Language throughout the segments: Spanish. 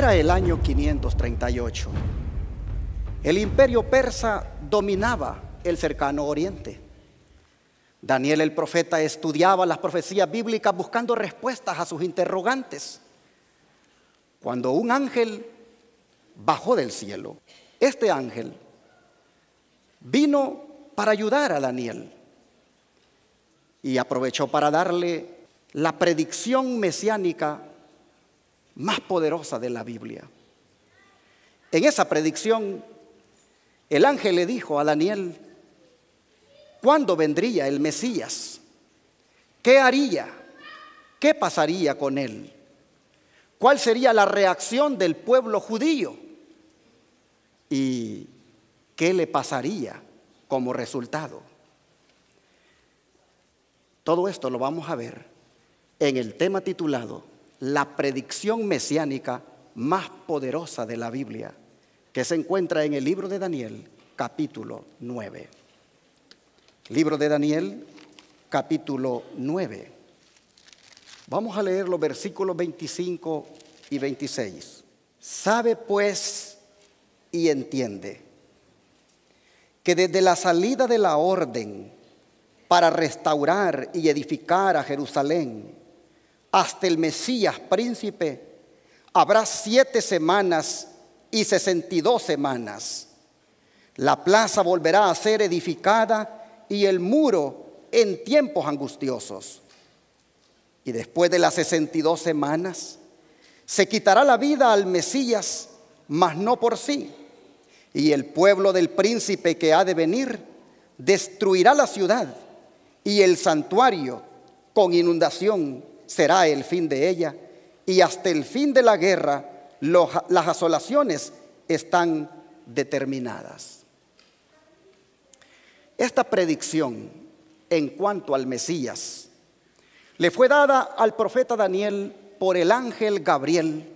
Era el año 538. El imperio persa dominaba el cercano oriente. Daniel el profeta estudiaba las profecías bíblicas buscando respuestas a sus interrogantes, cuando un ángel bajó del cielo. Este ángel vino para ayudar a Daniel y aprovechó para darle la predicción mesiánica más poderosa de la Biblia. En esa predicción, el ángel le dijo a Daniel cuándo vendría el Mesías, qué haría, qué pasaría con él, cuál sería la reacción del pueblo judío y qué le pasaría como resultado. Todo esto lo vamos a ver en el tema titulado La predicción mesiánica más poderosa de la Biblia, que se encuentra en el libro de Daniel, capítulo 9. Libro de Daniel, capítulo 9. Vamos a leer los versículos 25 y 26. Sabe pues y entiende que desde la salida de la orden para restaurar y edificar a Jerusalén hasta el Mesías príncipe, habrá 7 semanas y 62 semanas. La plaza volverá a ser edificada y el muro en tiempos angustiosos. Y después de las 62 semanas, se quitará la vida al Mesías, mas no por sí. Y el pueblo del príncipe que ha de venir destruirá la ciudad, y el santuario con inundación será el fin de ella, y hasta el fin de la guerra las asolaciones están determinadas. Esta predicción en cuanto al Mesías le fue dada al profeta Daniel por el ángel Gabriel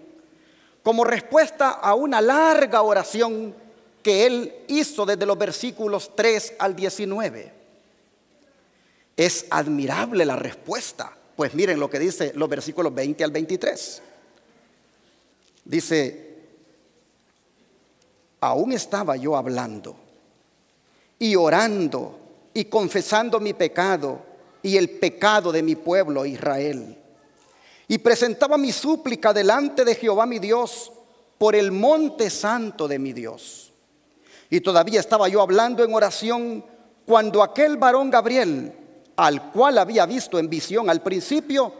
como respuesta a una larga oración que él hizo desde los versículos 3 al 19. Es admirable la respuesta, pues miren lo que dice los versículos 20 al 23. Dice: aún estaba yo hablando y orando y confesando mi pecado y el pecado de mi pueblo Israel, y presentaba mi súplica delante de Jehová mi Dios por el monte santo de mi Dios. Y todavía estaba yo hablando en oración cuando aquel varón Gabriel, al cual había visto en visión al principio,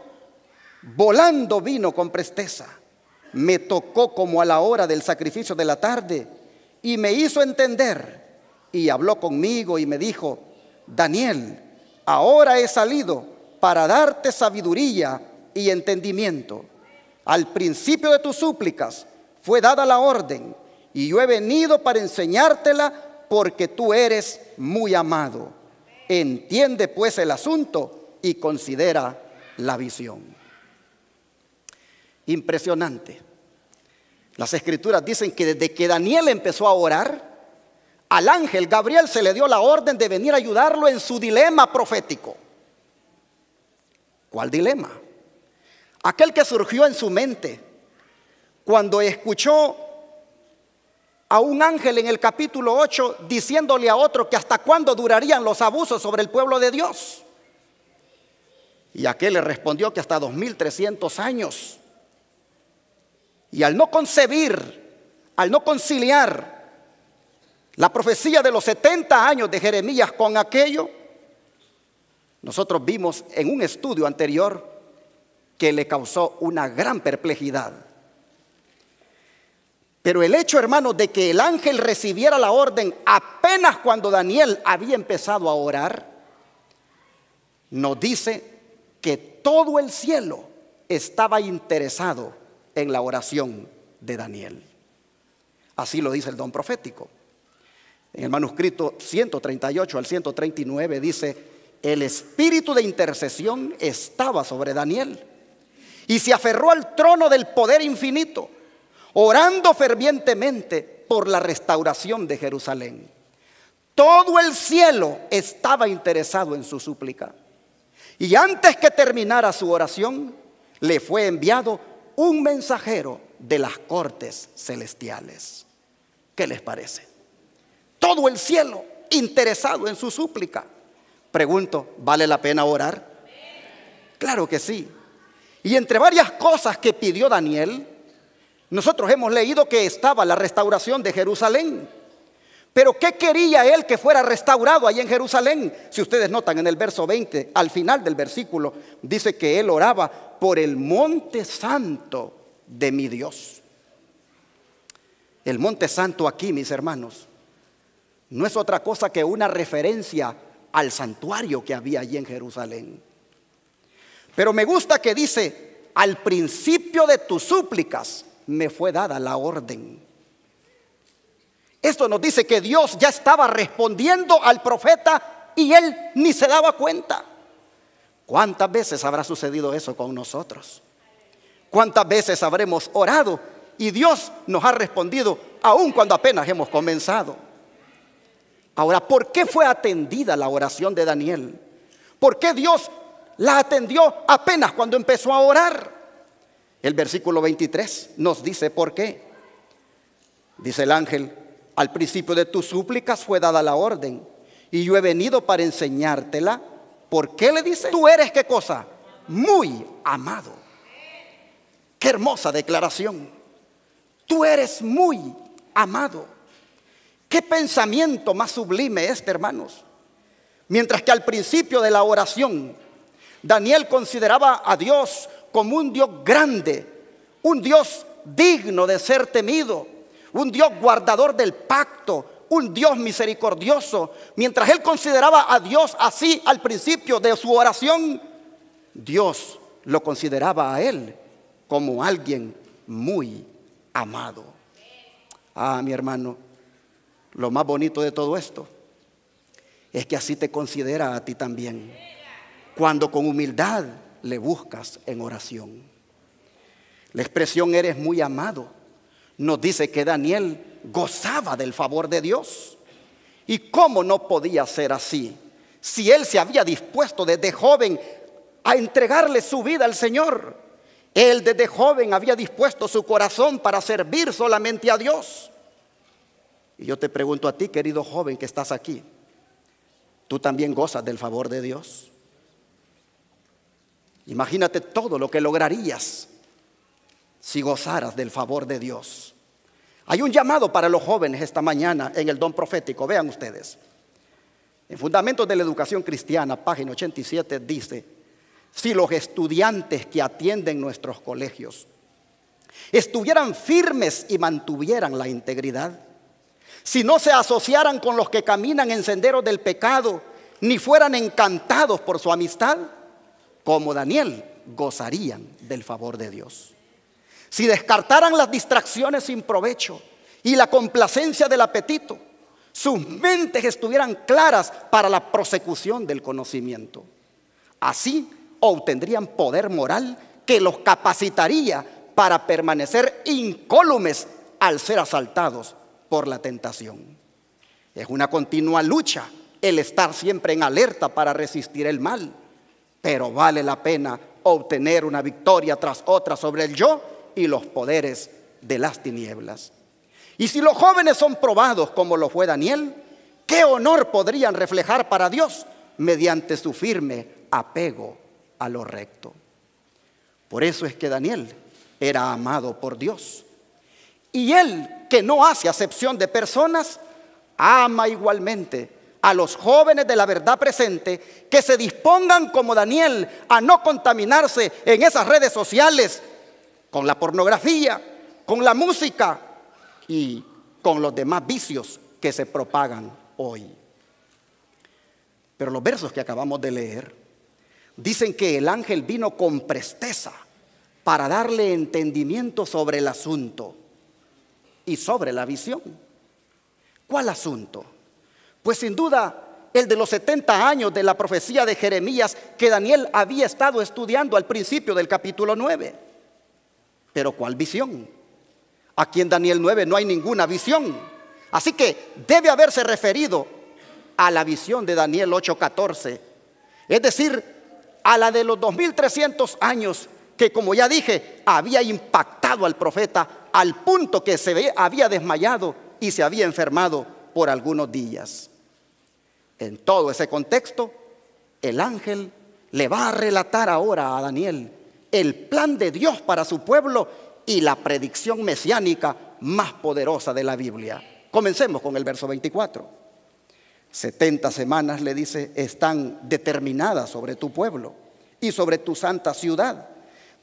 volando vino con presteza, me tocó como a la hora del sacrificio de la tarde y me hizo entender, y habló conmigo y me dijo: Daniel, ahora he salido para darte sabiduría y entendimiento. Al principio de tus súplicas fue dada la orden, y yo he venido para enseñártela porque tú eres muy amado. Entiende pues el asunto y considera la visión. Impresionante. Las escrituras dicen que desde que Daniel empezó a orar, al ángel Gabriel se le dio la orden de venir a ayudarlo en su dilema profético. ¿Cuál dilema? Aquel que surgió en su mente cuando escuchó a un ángel en el capítulo 8 diciéndole a otro que hasta cuándo durarían los abusos sobre el pueblo de Dios. Y aquel le respondió que hasta 2300 años. Y al no concebir, al no conciliar la profecía de los 70 años de Jeremías con aquello, nosotros vimos en un estudio anterior que le causó una gran perplejidad. Pero el hecho, hermanos, de que el ángel recibiera la orden apenas cuando Daniel había empezado a orar, nos dice que todo el cielo estaba interesado en la oración de Daniel. Así lo dice el don profético. En el manuscrito 138 al 139 dice: el espíritu de intercesión estaba sobre Daniel y se aferró al trono del poder infinito, orando fervientemente por la restauración de Jerusalén. Todo el cielo estaba interesado en su súplica. Y antes que terminara su oración, le fue enviado un mensajero de las cortes celestiales. ¿Qué les parece? Todo el cielo interesado en su súplica. Pregunto, ¿vale la pena orar? Claro que sí. Y entre varias cosas que pidió Daniel, nosotros hemos leído que estaba la restauración de Jerusalén. Pero ¿qué quería él que fuera restaurado ahí en Jerusalén? Si ustedes notan en el verso 20, al final del versículo, dice que él oraba por el monte santo de mi Dios. El monte santo aquí, mis hermanos, no es otra cosa que una referencia al santuario que había allí en Jerusalén. Pero me gusta que dice, al principio de tus súplicas me fue dada la orden. Esto nos dice que Dios ya estaba respondiendo al profeta y él ni se daba cuenta. ¿Cuántas veces habrá sucedido eso con nosotros? ¿Cuántas veces habremos orado y Dios nos ha respondido aun cuando apenas hemos comenzado? Ahora, ¿por qué fue atendida la oración de Daniel? ¿Por qué Dios la atendió apenas cuando empezó a orar? El versículo 23 nos dice por qué. Dice el ángel: al principio de tus súplicas fue dada la orden, y yo he venido para enseñártela. ¿Por qué le dice? Tú eres, ¿qué cosa? Muy amado. Qué hermosa declaración. Tú eres muy amado. Qué pensamiento más sublime este, hermanos. Mientras que al principio de la oración, Daniel consideraba a Dios como un Dios grande, un Dios digno de ser temido, un Dios guardador del pacto, un Dios misericordioso. Mientras él consideraba a Dios así al principio de su oración, Dios lo consideraba a él como alguien muy amado. Ah, mi hermano, lo más bonito de todo esto es que así te considera a ti también, cuando con humildad le buscas en oración. La expresión eres muy amado nos dice que Daniel gozaba del favor de Dios. ¿Y cómo no podía ser así? Si él se había dispuesto desde joven a entregarle su vida al Señor. Él desde joven había dispuesto su corazón para servir solamente a Dios. Y yo te pregunto a ti, querido joven que estás aquí, ¿tú también gozas del favor de Dios? Imagínate todo lo que lograrías si gozaras del favor de Dios. Hay un llamado para los jóvenes esta mañana en el don profético. Vean ustedes. En Fundamentos de la Educación Cristiana, página 87, dice: si los estudiantes que atienden nuestros colegios estuvieran firmes y mantuvieran la integridad, si no se asociaran con los que caminan en senderos del pecado, ni fueran encantados por su amistad, como Daniel, gozarían del favor de Dios. Si descartaran las distracciones sin provecho y la complacencia del apetito, sus mentes estuvieran claras para la prosecución del conocimiento. Así obtendrían poder moral que los capacitaría para permanecer incólumes al ser asaltados por la tentación. Es una continua lucha el estar siempre en alerta para resistir el mal, pero vale la pena obtener una victoria tras otra sobre el yo y los poderes de las tinieblas. Y si los jóvenes son probados como lo fue Daniel, ¿qué honor podrían reflejar para Dios mediante su firme apego a lo recto? Por eso es que Daniel era amado por Dios. Y él, que no hace acepción de personas, ama igualmente a los jóvenes de la verdad presente, que se dispongan como Daniel a no contaminarse en esas redes sociales con la pornografía, con la música y con los demás vicios que se propagan hoy. Pero los versos que acabamos de leer dicen que el ángel vino con presteza para darle entendimiento sobre el asunto y sobre la visión. ¿Cuál asunto? Pues sin duda el de los 70 años de la profecía de Jeremías que Daniel había estado estudiando al principio del capítulo 9. Pero ¿cuál visión? Aquí en Daniel 9 no hay ninguna visión. Así que debe haberse referido a la visión de Daniel 8:14. Es decir, a la de los 2300 años que, como ya dije, había impactado al profeta al punto que había desmayado y se había enfermado por algunos días. En todo ese contexto, el ángel le va a relatar ahora a Daniel el plan de Dios para su pueblo y la predicción mesiánica más poderosa de la Biblia. Comencemos con el verso 24. 70 semanas, le dice, están determinadas sobre tu pueblo y sobre tu santa ciudad,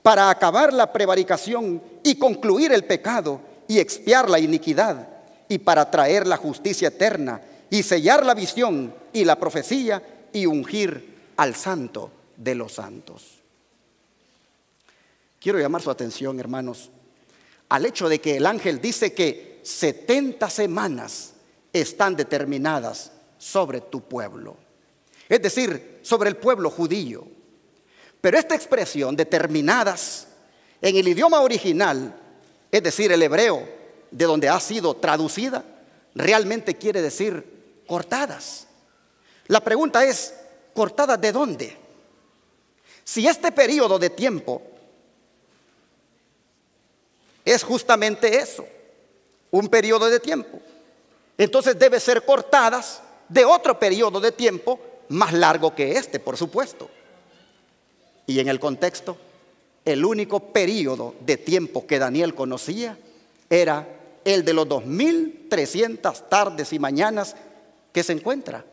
para acabar la prevaricación y concluir el pecado y expiar la iniquidad, y para traer la justicia eterna y sellar la visión y la profecía y ungir al santo de los santos. Quiero llamar su atención, hermanos, al hecho de que el ángel dice que 70 semanas están determinadas sobre tu pueblo, es decir, sobre el pueblo judío. Pero esta expresión, determinadas, en el idioma original, es decir, el hebreo, de donde ha sido traducida, realmente quiere decir cortadas. La pregunta es, ¿cortadas de dónde? Si este periodo de tiempo es justamente eso, un periodo de tiempo, entonces debe ser cortadas de otro periodo de tiempo más largo que este, por supuesto. Y en el contexto, el único periodo de tiempo que Daniel conocía era el de los 2300 tardes y mañanas que se encuentra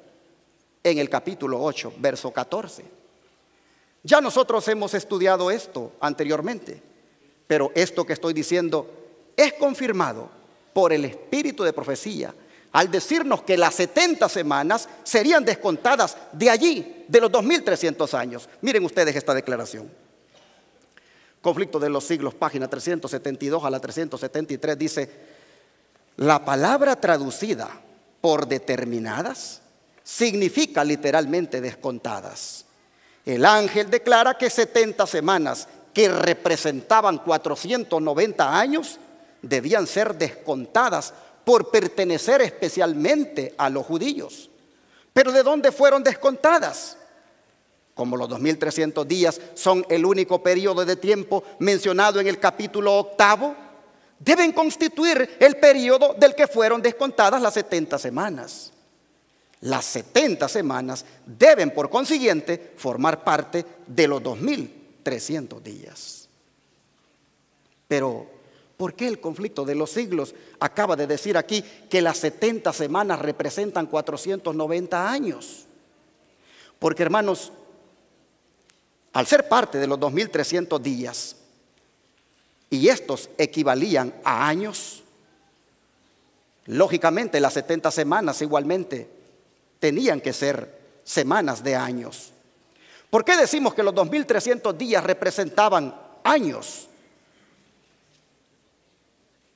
en el capítulo 8, verso 14. Ya nosotros hemos estudiado esto anteriormente, pero esto que estoy diciendo es confirmado por el espíritu de profecía al decirnos que las 70 semanas serían descontadas de allí, de los 2300 años. Miren ustedes esta declaración. Conflicto de los siglos, página 372 a la 373, dice: la palabra traducida por determinadas significa literalmente descontadas. El ángel declara que 70 semanas, que representaban 490 años, debían ser descontadas por pertenecer especialmente a los judíos. ¿Pero de dónde fueron descontadas? Como los 2300 días son el único periodo de tiempo mencionado en el capítulo 8, deben constituir el periodo del que fueron descontadas las 70 semanas. Las 70 semanas deben, por consiguiente, formar parte de los 2300 días. Pero, ¿por qué el conflicto de los siglos acaba de decir aquí que las 70 semanas representan 490 años? Porque, hermanos, al ser parte de los 2300 días, y estos equivalían a años, lógicamente las 70 semanas igualmente tenían que ser semanas de años. ¿Por qué decimos que los 2300 días representaban años?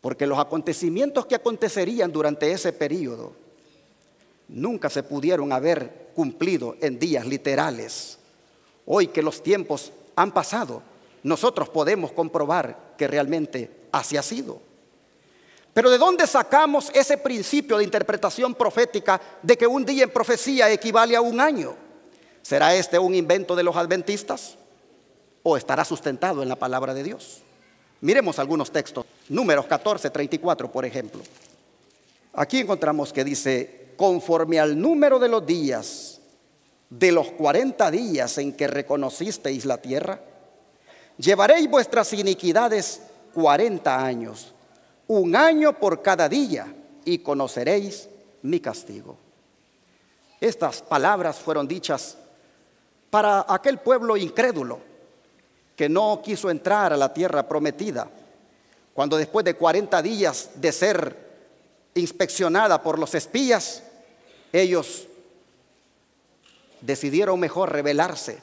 Porque los acontecimientos que acontecerían durante ese periodo nunca se pudieron haber cumplido en días literales. Hoy que los tiempos han pasado, nosotros podemos comprobar que realmente así ha sido. Pero ¿de dónde sacamos ese principio de interpretación profética de que un día en profecía equivale a un año? ¿Será este un invento de los adventistas o estará sustentado en la palabra de Dios? Miremos algunos textos. Números 14:34, por ejemplo. Aquí encontramos que dice: conforme al número de los días de los 40 días en que reconocisteis la tierra, llevaréis vuestras iniquidades 40 años, un año por cada día, y conoceréis mi castigo. Estas palabras fueron dichas para aquel pueblo incrédulo que no quiso entrar a la tierra prometida, cuando después de 40 días de ser inspeccionada por los espías, ellos decidieron mejor rebelarse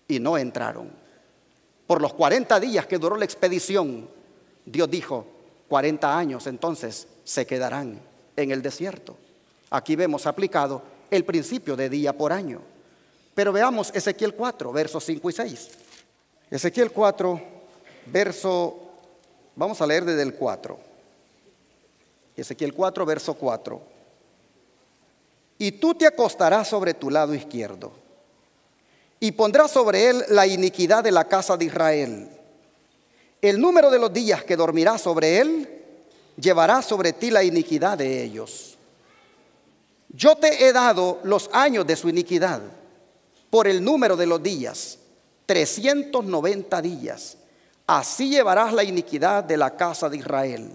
y no entraron. Por los 40 días que duró la expedición, Dios dijo: 40 años entonces se quedarán en el desierto. Aquí vemos aplicado el principio de día por año. Pero veamos Ezequiel 4, versos 5 y 6. Ezequiel 4, vamos a leer desde el 4. Ezequiel 4, verso 4. Y tú te acostarás sobre tu lado izquierdo, y pondrá sobre él la iniquidad de la casa de Israel. El número de los días que dormirá sobre él llevará sobre ti la iniquidad de ellos. Yo te he dado los años de su iniquidad por el número de los días, 390 días. Así llevarás la iniquidad de la casa de Israel.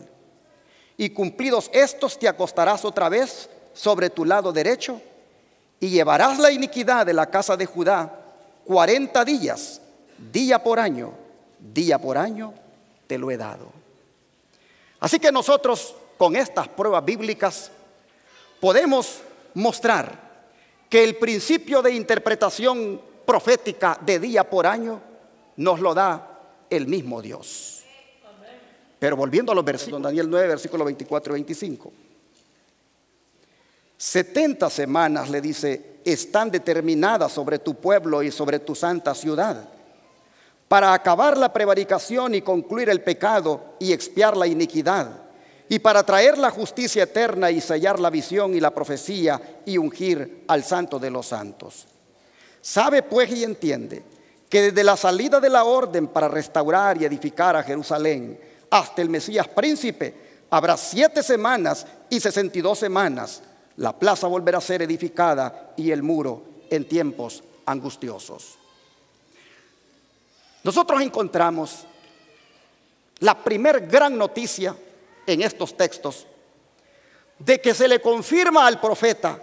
Y cumplidos estos, te acostarás otra vez sobre tu lado derecho y llevarás la iniquidad de la casa de Judá 40 días, día por año te lo he dado. Así que nosotros con estas pruebas bíblicas podemos mostrar que el principio de interpretación profética de día por año nos lo da el mismo Dios. Pero volviendo a los versículos, Daniel 9, versículos 24 y 25. 70 semanas, le dice, están determinadas sobre tu pueblo y sobre tu santa ciudad, para acabar la prevaricación y concluir el pecado y expiar la iniquidad, y para traer la justicia eterna y sellar la visión y la profecía y ungir al santo de los santos. Sabe pues y entiende que desde la salida de la orden para restaurar y edificar a Jerusalén hasta el Mesías príncipe habrá 7 semanas y 62 semanas. La plaza volverá a ser edificada y el muro en tiempos angustiosos. Nosotros encontramos la primer gran noticia en estos textos de que se le confirma al profeta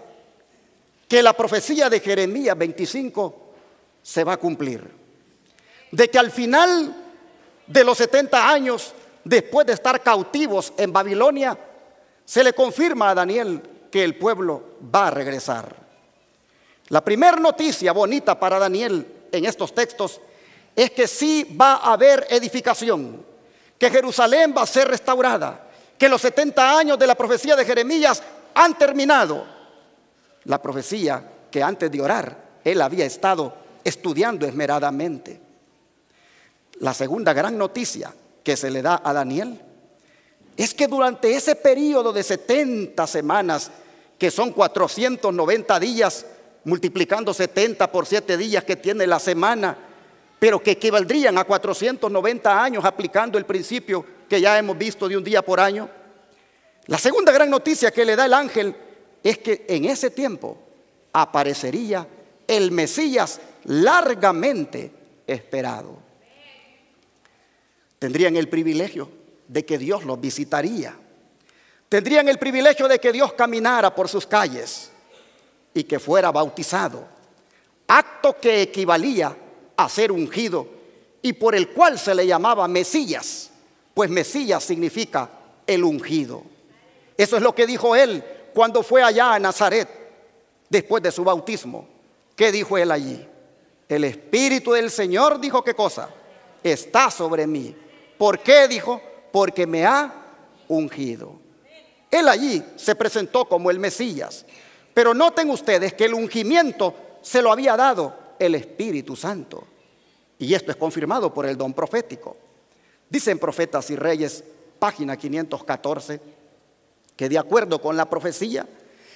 que la profecía de Jeremías 25 se va a cumplir. De que al final de los 70 años, después de estar cautivos en Babilonia, se le confirma a Daniel que el pueblo va a regresar. La primera noticia bonita para Daniel en estos textos es que sí va a haber edificación, que Jerusalén va a ser restaurada, que los 70 años de la profecía de Jeremías han terminado. La profecía que antes de orar él había estado estudiando esmeradamente. La segunda gran noticia que se le da a Daniel es que durante ese periodo de 70 semanas, que son 490 días, multiplicando 70 por 7 días que tiene la semana, pero que equivaldrían a 490 años aplicando el principio que ya hemos visto de un día por año. La segunda gran noticia que le da el ángel es que en ese tiempo aparecería el Mesías largamente esperado. Tendrían el privilegio de que Dios los visitaría. Tendrían el privilegio de que Dios caminara por sus calles y que fuera bautizado, acto que equivalía a ser ungido y por el cual se le llamaba Mesías, pues Mesías significa el ungido. Eso es lo que dijo él cuando fue allá a Nazaret después de su bautismo. ¿Qué dijo él allí? El Espíritu del Señor, dijo, ¿qué cosa? Está sobre mí. ¿Por qué? Dijo, porque me ha ungido. Él allí se presentó como el Mesías. Pero noten ustedes que el ungimiento se lo había dado el Espíritu Santo. Y esto es confirmado por el don profético. Dicen Profetas y Reyes, página 514, que de acuerdo con la profecía,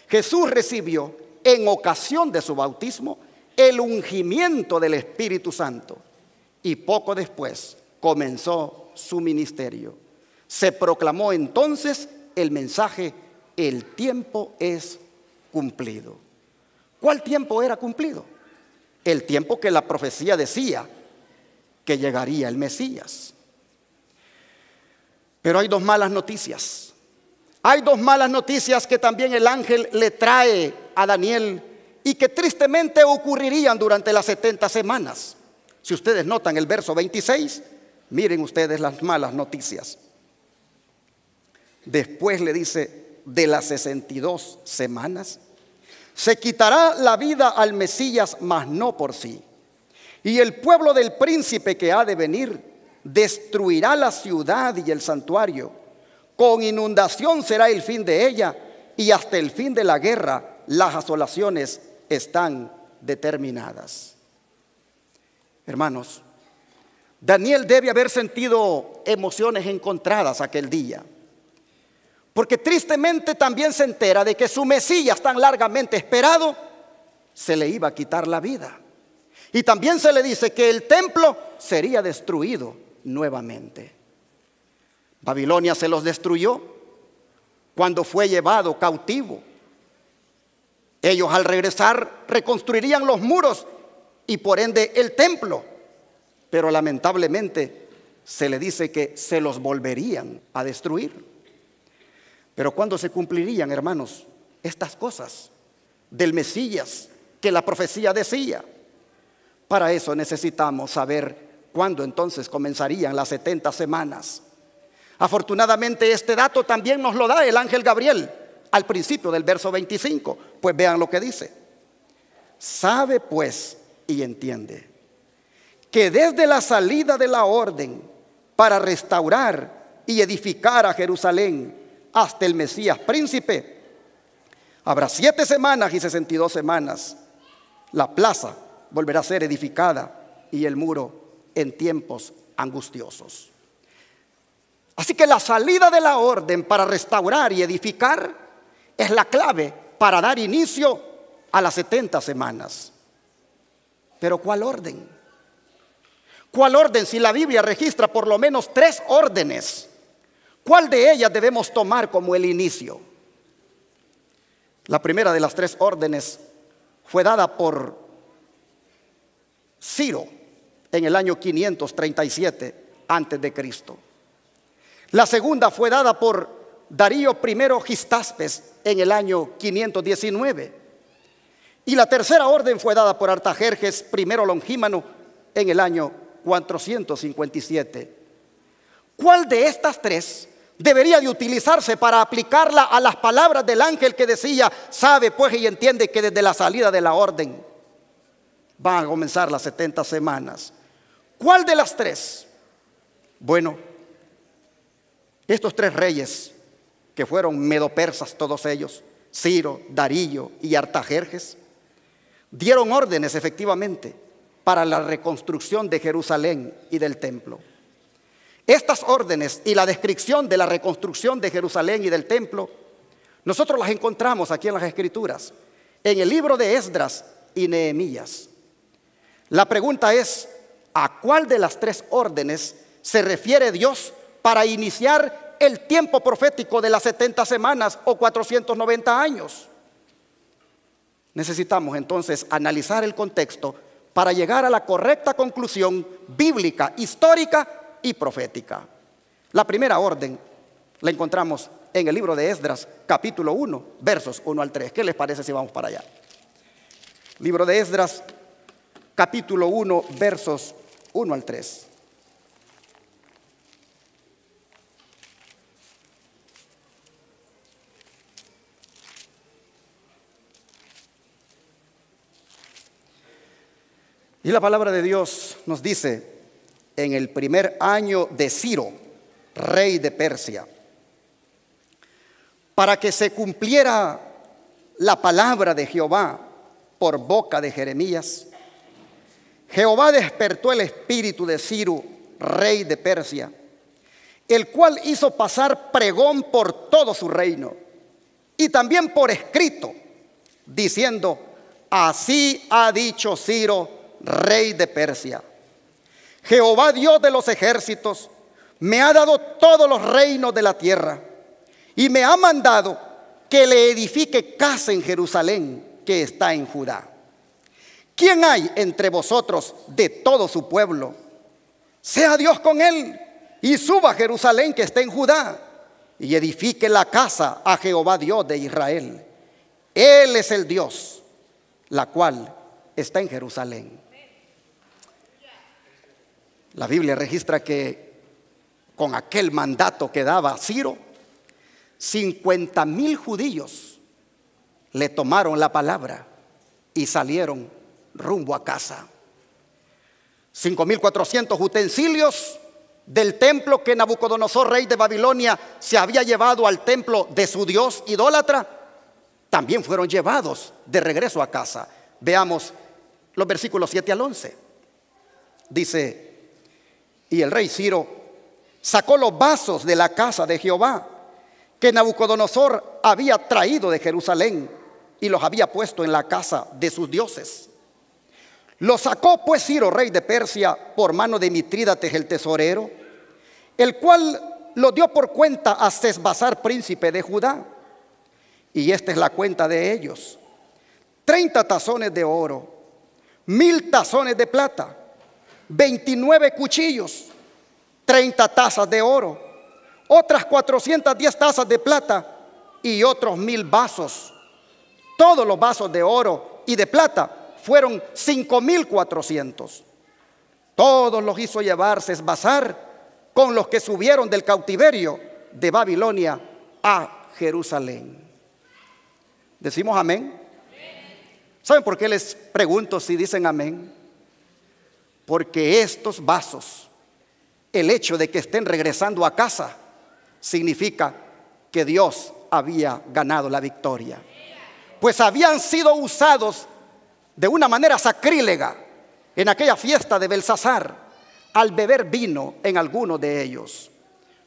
Jesús recibió en ocasión de su bautismo el ungimiento del Espíritu Santo. Y poco después comenzó su ministerio. Se proclamó entonces el mensaje: el tiempo es cumplido. ¿Cuál tiempo era cumplido? El tiempo que la profecía decía que llegaría el Mesías. Pero hay dos malas noticias. Hay dos malas noticias que también el ángel le trae a Daniel y que tristemente ocurrirían durante las 70 semanas. Si ustedes notan el verso 26, miren ustedes las malas noticias. Después le dice, de las 62 semanas, se quitará la vida al Mesías, mas no por sí. Y el pueblo del príncipe que ha de venir destruirá la ciudad y el santuario. Con inundación será el fin de ella, y hasta el fin de la guerra las asolaciones están determinadas. Hermanos, Daniel debe haber sentido emociones encontradas aquel día, porque tristemente también se entera de que su Mesías tan largamente esperado se le iba a quitar la vida. Y también se le dice que el templo sería destruido nuevamente. Babilonia se los destruyó cuando fue llevado cautivo. Ellos al regresar reconstruirían los muros y por ende el templo. Pero lamentablemente se le dice que se los volverían a destruir. Pero ¿cuándo se cumplirían, hermanos, estas cosas del Mesías que la profecía decía? Para eso necesitamos saber cuándo entonces comenzarían las 70 semanas. Afortunadamente este dato también nos lo da el ángel Gabriel al principio del verso 25. Pues vean lo que dice: sabe pues y entiende que desde la salida de la orden para restaurar y edificar a Jerusalén hasta el Mesías príncipe, habrá 7 semanas y 62 semanas. La plaza volverá a ser edificada y el muro en tiempos angustiosos. Así que la salida de la orden para restaurar y edificar es la clave para dar inicio a las 70 semanas. Pero ¿cuál orden? ¿Cuál orden si la Biblia registra por lo menos 3 órdenes? ¿Cuál de ellas debemos tomar como el inicio? La primera de las 3 órdenes fue dada por Ciro en el año 537 antes de Cristo. La segunda fue dada por Darío I Gistaspes en el año 519. Y la tercera orden fue dada por Artajerjes I Longímano en el año 457. ¿Cuál de estas 3 debería de utilizarse para aplicarla a las palabras del ángel que decía: sabe pues y entiende que desde la salida de la orden van a comenzar las 70 semanas? ¿Cuál de las 3? Bueno, estos 3 reyes que fueron medopersas todos ellos, Ciro, Darío y Artajerjes, dieron órdenes efectivamente para la reconstrucción de Jerusalén y del templo. Estas órdenes y la descripción de la reconstrucción de Jerusalén y del templo, nosotros las encontramos aquí en las Escrituras, en el libro de Esdras y Nehemías. La pregunta es: ¿a cuál de las 3 órdenes se refiere Dios para iniciar el tiempo profético de las 70 semanas o 490 años? Necesitamos entonces analizar el contexto para llegar a la correcta conclusión bíblica, histórica y profética. La primera orden la encontramos en el libro de Esdras, capítulo 1, versos 1 al 3. ¿Qué les parece si vamos para allá? Libro de Esdras, capítulo 1, versos 1 al 3. Y la palabra de Dios nos dice: en el primer año de Ciro, rey de Persia, para que se cumpliera la palabra de Jehová por boca de Jeremías, Jehová despertó el espíritu de Ciro, rey de Persia, el cual hizo pasar pregón por todo su reino y también por escrito, diciendo: así ha dicho Ciro, rey de Persia: Jehová Dios de los ejércitos me ha dado todos los reinos de la tierra y me ha mandado que le edifique casa en Jerusalén que está en Judá. ¿Quién hay entre vosotros de todo su pueblo? Sea Dios con él y suba a Jerusalén que está en Judá y edifique la casa a Jehová Dios de Israel. Él es el Dios, la cual está en Jerusalén. La Biblia registra que con aquel mandato que daba Ciro, 50,000 judíos le tomaron la palabra y salieron rumbo a casa. 5,400 utensilios del templo que Nabucodonosor, rey de Babilonia, se había llevado al templo de su dios idólatra, también fueron llevados de regreso a casa. Veamos los versículos 7 al 11. Dice: y el rey Ciro sacó los vasos de la casa de Jehová que Nabucodonosor había traído de Jerusalén y los había puesto en la casa de sus dioses. Lo sacó pues Ciro, rey de Persia, por mano de Mitrídates el tesorero, el cual lo dio por cuenta a Sesbazar, príncipe de Judá. Y esta es la cuenta de ellos: 30 tazones de oro, 1000 tazones de plata, 29 cuchillos, 30 tazas de oro, otras 410 tazas de plata y otros 1000 vasos. Todos los vasos de oro y de plata fueron 5400. Todos los hizo llevar Sesbazar con los que subieron del cautiverio de Babilonia a Jerusalén. ¿Decimos amén? ¿Saben por qué les pregunto si dicen amén? Porque estos vasos, el hecho de que estén regresando a casa, significa que Dios había ganado la victoria. Pues habían sido usados de una manera sacrílega en aquella fiesta de Belsasar, al beber vino en algunos de ellos.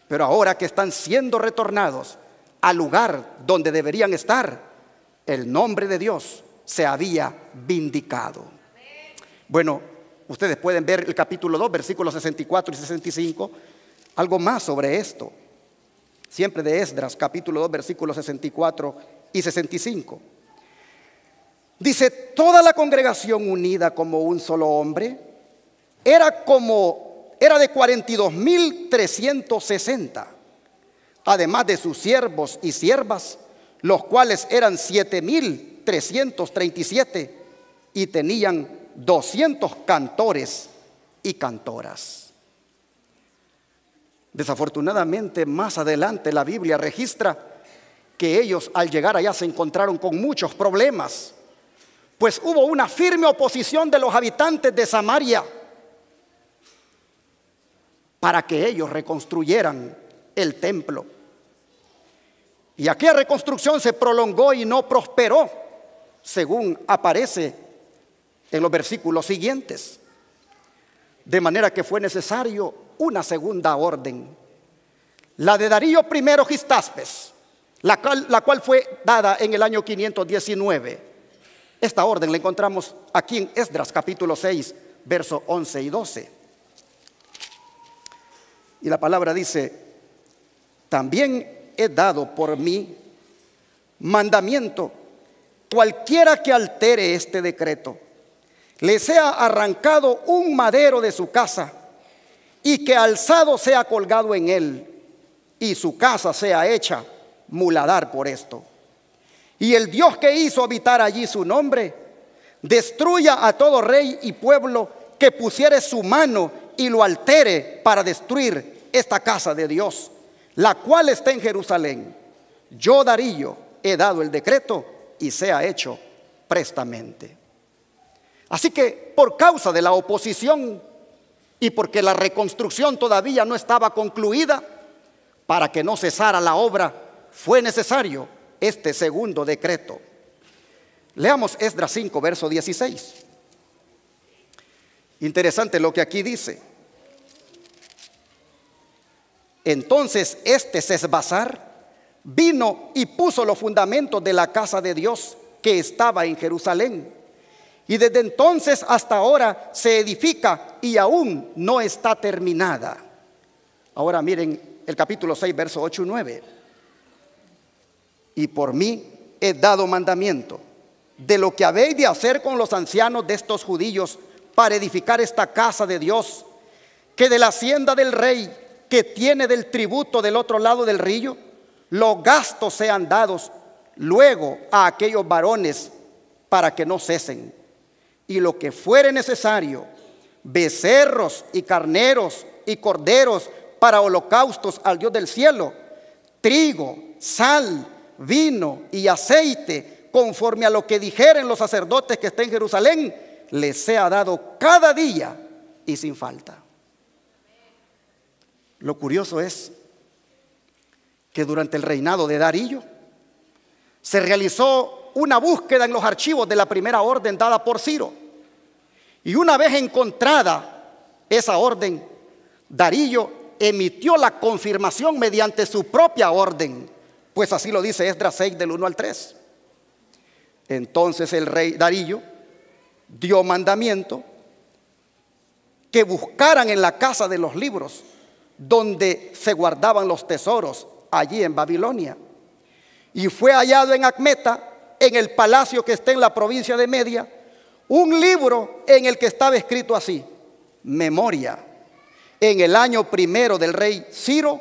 Pero ahora que están siendo retornados al lugar donde deberían estar, el nombre de Dios se había vindicado. Bueno, ustedes pueden ver el capítulo 2, versículos 64 y 65, algo más sobre esto. Siempre de Esdras, capítulo 2, versículos 64 y 65. Dice: toda la congregación unida como un solo hombre era de 42.360, además de sus siervos y siervas, los cuales eran 7.337 y tenían 200 cantores y cantoras. Desafortunadamente, más adelante la Biblia registra que ellos al llegar allá se encontraron con muchos problemas, pues hubo una firme oposición de los habitantes de Samaria para que ellos reconstruyeran el templo. Y aquella reconstrucción se prolongó y no prosperó, según aparece en los versículos siguientes. De manera que fue necesario una segunda orden, la de Darío I Gistaspes, la cual fue dada en el año 519. Esta orden la encontramos aquí en Esdras capítulo 6, versos 11 y 12. Y la palabra dice: también he dado por mí mandamiento: cualquiera que altere este decreto, le sea arrancado un madero de su casa, y que alzado sea colgado en él, y su casa sea hecha muladar por esto. Y el Dios que hizo habitar allí su nombre, destruya a todo rey y pueblo que pusiere su mano y lo altere para destruir esta casa de Dios, la cual está en Jerusalén. Yo, Darío, he dado el decreto y sea hecho prestamente. Así que por causa de la oposición y porque la reconstrucción todavía no estaba concluida, para que no cesara la obra, fue necesario este segundo decreto. Leamos Esdras 5, verso 16. Interesante lo que aquí dice. Entonces Sesbazar vino y puso los fundamentos de la casa de Dios que estaba en Jerusalén. Y desde entonces hasta ahora se edifica y aún no está terminada. Ahora miren el capítulo 6, verso 8 y 9. Y por mí he dado mandamiento de lo que habéis de hacer con los ancianos de estos judíos para edificar esta casa de Dios, que de la hacienda del rey que tiene del tributo del otro lado del río, los gastos sean dados luego a aquellos varones para que no cesen. Y lo que fuere necesario, becerros y carneros y corderos para holocaustos al Dios del cielo, trigo, sal, vino y aceite, conforme a lo que dijeren los sacerdotes que estén en Jerusalén, les sea dado cada día y sin falta. Lo curioso es que durante el reinado de Darío se realizó una búsqueda en los archivos de la primera orden dada por Ciro. Y una vez encontrada esa orden, Darío emitió la confirmación mediante su propia orden, pues así lo dice Esdras 6 del 1 al 3. Entonces el rey Darío dio mandamiento que buscaran en la casa de los libros donde se guardaban los tesoros allí en Babilonia. Y fue hallado en Acmeta, en el palacio que está en la provincia de Media, un libro en el que estaba escrito así: memoria. En el año primero del rey Ciro,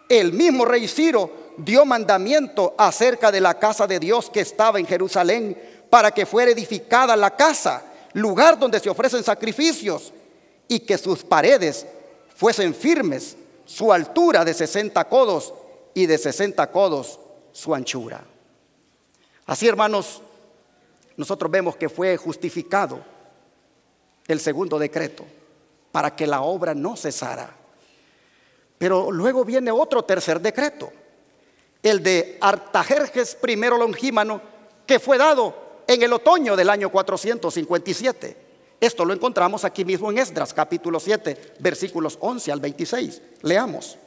el mismo rey Ciro dio mandamiento acerca de la casa de Dios que estaba en Jerusalén, para que fuera edificada la casa, lugar donde se ofrecen sacrificios, y que sus paredes fuesen firmes, su altura de 60 codos y de 60 codos su anchura. Así, hermanos, nosotros vemos que fue justificado el segundo decreto para que la obra no cesara. Pero luego viene otro tercer decreto, el de Artajerjes I Longímano, que fue dado en el otoño del año 457. Esto lo encontramos aquí mismo en Esdras capítulo 7, versículos 11 al 26. Leamos.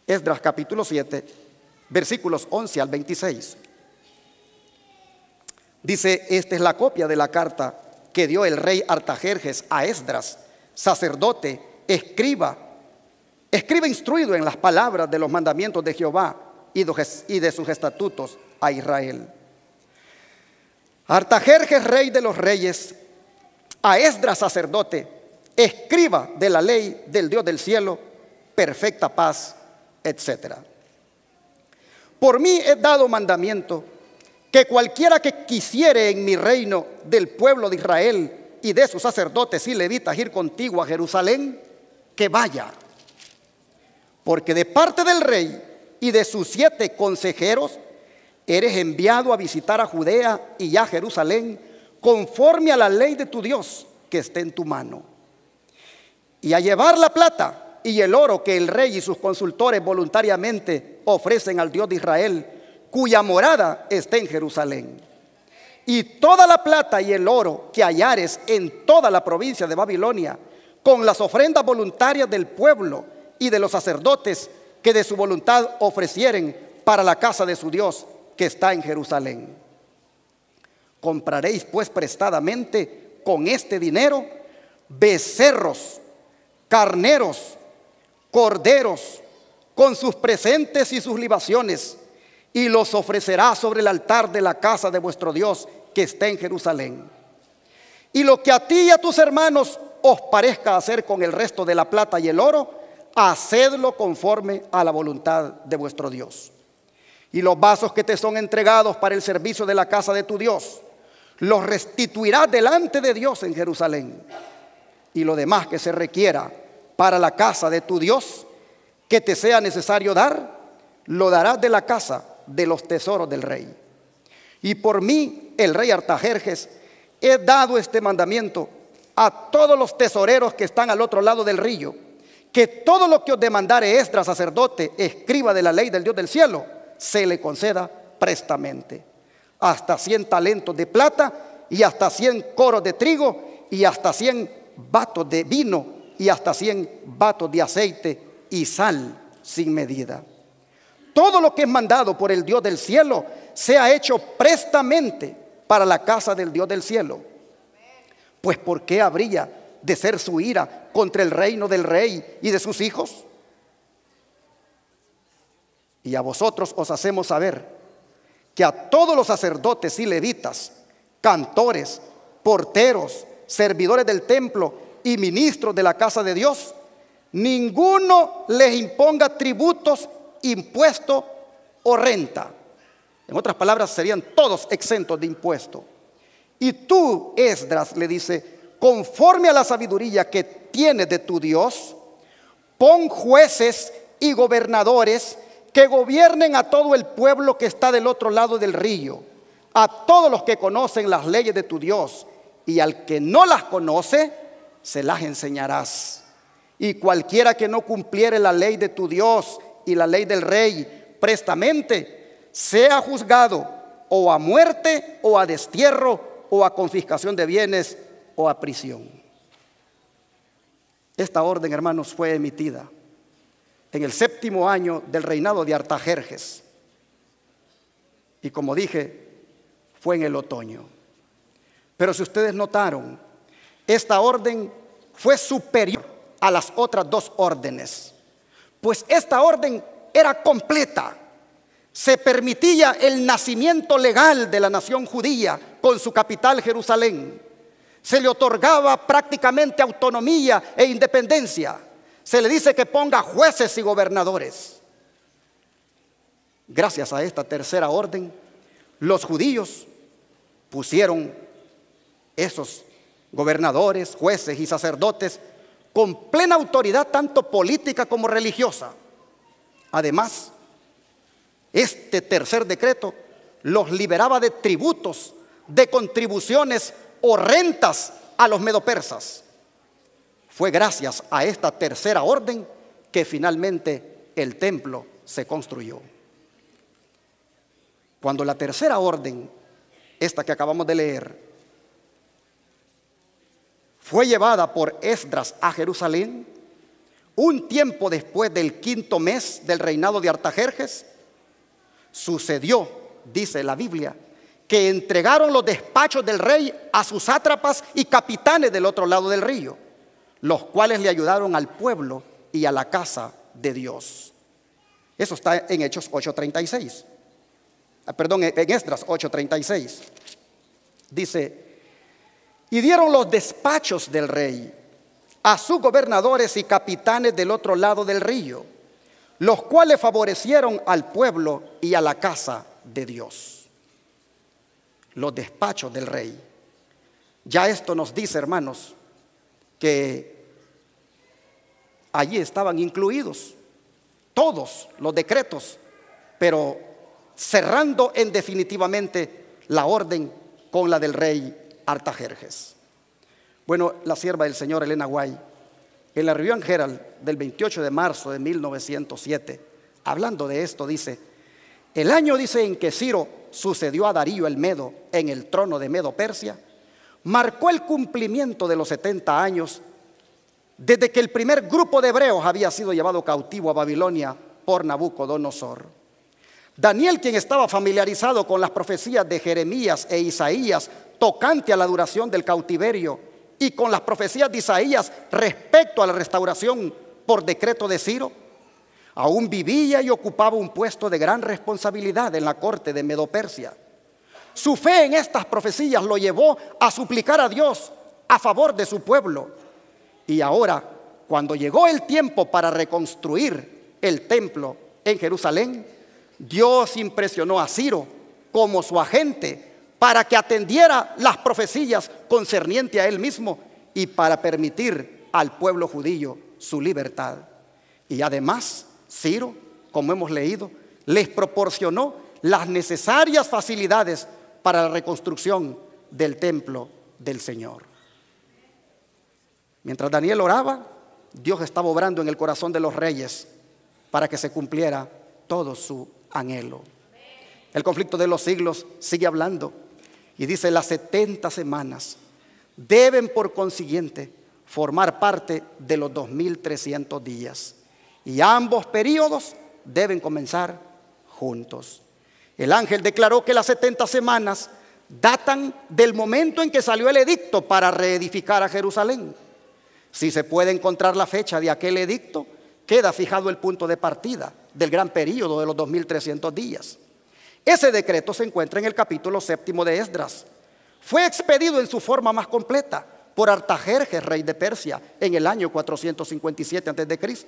Esdras capítulo 7, versículos 11 al 26. Dice: esta es la copia de la carta que dio el rey Artajerjes a Esdras, sacerdote, escriba instruido en las palabras de los mandamientos de Jehová y de sus estatutos a Israel. Artajerjes, rey de los reyes, a Esdras, sacerdote, escriba de la ley del Dios del cielo, perfecta paz, etc. Por mí he dado mandamiento que cualquiera que quisiere en mi reino del pueblo de Israel y de sus sacerdotes y levitas ir contigo a Jerusalén, que vaya. Porque de parte del rey y de sus 7 consejeros eres enviado a visitar a Judea y a Jerusalén, conforme a la ley de tu Dios que esté en tu mano, y a llevar la plata y el oro que el rey y sus consultores voluntariamente ofrecen al Dios de Israel, cuya morada esté en Jerusalén. Y toda la plata y el oro que hallares en toda la provincia de Babilonia, con las ofrendas voluntarias del pueblo y de los sacerdotes que de su voluntad ofrecieren para la casa de su Dios que está en Jerusalén. Compraréis pues prestadamente con este dinero becerros, carneros, corderos, con sus presentes y sus libaciones, y los ofrecerá sobre el altar de la casa de vuestro Dios que está en Jerusalén. Y lo que a ti y a tus hermanos os parezca hacer con el resto de la plata y el oro, hacedlo conforme a la voluntad de vuestro Dios. Y los vasos que te son entregados para el servicio de la casa de tu Dios, los restituirás delante de Dios en Jerusalén. Y lo demás que se requiera para la casa de tu Dios, que te sea necesario dar, lo darás de la casa de los tesoros del rey. Y por mí, el rey Artajerjes, he dado este mandamiento a todos los tesoreros que están al otro lado del río, que todo lo que os demandare Esdras, sacerdote, escriba de la ley del Dios del cielo, se le conceda prestamente. Hasta 100 talentos de plata, y hasta 100 coros de trigo, y hasta 100 batos de vino, y hasta 100 batos de aceite y sal sin medida. Todo lo que es mandado por el Dios del cielo sea hecho prestamente para la casa del Dios del cielo. Pues ¿por qué habría de ser su ira contra el reino del rey y de sus hijos? Y a vosotros os hacemos saber que a todos los sacerdotes y levitas, cantores, porteros, servidores del templo y ministros de la casa de Dios, ninguno les imponga tributos, impuesto o renta. En otras palabras, serían todos exentos de impuesto. Y tú, Esdras, le dice, conforme a la sabiduría que tienes de tu Dios, pon jueces y gobernadores que gobiernen a todo el pueblo que está del otro lado del río, a todos los que conocen las leyes de tu Dios, y al que no las conoce, se las enseñarás. Y cualquiera que no cumpliere la ley de tu Dios y la ley del rey prestamente, sea juzgado o a muerte o a destierro o a confiscación de bienes o a prisión. Esta orden, hermanos, fue emitida en el 7º año del reinado de Pero si ustedes notaron, esta orden fue superior a las otras dos órdenes, pues esta orden era completa. Se permitía el nacimiento legal de la nación judía con su capital Jerusalén. Se le otorgaba prácticamente autonomía e independencia. Se le dice que ponga jueces y gobernadores. Gracias a esta tercera orden, los judíos pusieron esos gobernadores, jueces y sacerdotes con plena autoridad tanto política como religiosa. Además, este tercer decreto los liberaba de tributos, de contribuciones o rentas a los medopersas. Fue gracias a esta tercera orden que finalmente el templo se construyó. Cuando la tercera orden, esta que acabamos de leer, fue llevada por Esdras a Jerusalén, un tiempo después del quinto mes del reinado de Artajerjes, sucedió, dice la Biblia, que entregaron los despachos del rey a sus sátrapas y capitanes del otro lado del río, los cuales le ayudaron al pueblo y a la casa de Dios. Eso está en Hechos 8:36. En Esdras 8:36. Dice: y dieron los despachos del rey a sus gobernadores y capitanes del otro lado del río, los cuales favorecieron al pueblo y a la casa de Dios. Los despachos del rey. Ya esto nos dice, hermanos, que allí estaban incluidos todos los decretos, pero cerrando en definitivamente la orden con la del rey Artajerjes. Bueno, la sierva del Señor Elena White, en la Review and Herald del 28 de marzo de 1907, hablando de esto, dice: el año, dice, en que Ciro sucedió a Darío el Medo en el trono de Medo-Persia, marcó el cumplimiento de los 70 años desde que el primer grupo de hebreos había sido llevado cautivo a Babilonia por Nabucodonosor. Daniel, quien estaba familiarizado con las profecías de Jeremías e Isaías tocante a la duración del cautiverio y con las profecías de Isaías respecto a la restauración por decreto de Ciro, aún vivía y ocupaba un puesto de gran responsabilidad en la corte de Medo-Persia. Su fe en estas profecías lo llevó a suplicar a Dios a favor de su pueblo. Y ahora, cuando llegó el tiempo para reconstruir el templo en Jerusalén, Dios impresionó a Ciro como su agente para que atendiera las profecías concernientes a él mismo y para permitir al pueblo judío su libertad. Y además, Ciro, como hemos leído, les proporcionó las necesarias facilidades para la reconstrucción del templo del Señor. Mientras Daniel oraba, Dios estaba obrando en el corazón de los reyes para que se cumpliera todo su anhelo. El conflicto de los siglos sigue hablando y dice: las 70 semanas deben por consiguiente formar parte de los 2300 días y ambos periodos deben comenzar juntos. El ángel declaró que las 70 semanas datan del momento en que salió el edicto para reedificar a Jerusalén. Si se puede encontrar la fecha de aquel edicto, queda fijado el punto de partida del gran período de los 2300 días. Ese decreto se encuentra en el capítulo 7 de Esdras. Fue expedido en su forma más completa por Artajerjes, rey de Persia, en el año 457 a.C.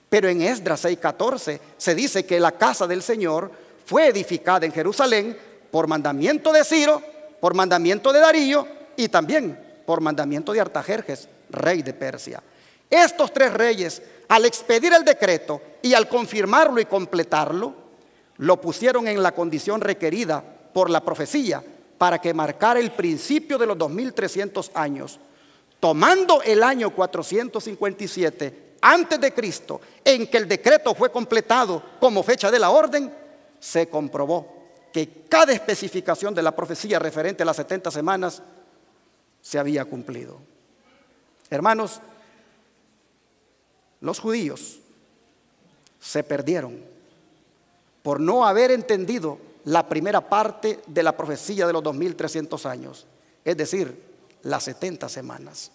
Pero en Esdras 6:14 se dice que la casa del Señor fue edificada en Jerusalén por mandamiento de Ciro, por mandamiento de Darío y también por mandamiento de Artajerjes, rey de Persia. Estos tres reyes, al expedir el decreto y al confirmarlo y completarlo, lo pusieron en la condición requerida por la profecía para que marcara el principio de los 2300 años, tomando el año 457 antes de Cristo, en que el decreto fue completado como fecha de la orden. Se comprobó que cada especificación de la profecía referente a las 70 semanas se había cumplido. Hermanos, los judíos se perdieron por no haber entendido la primera parte de la profecía de los 2300 años, es decir, las 70 semanas.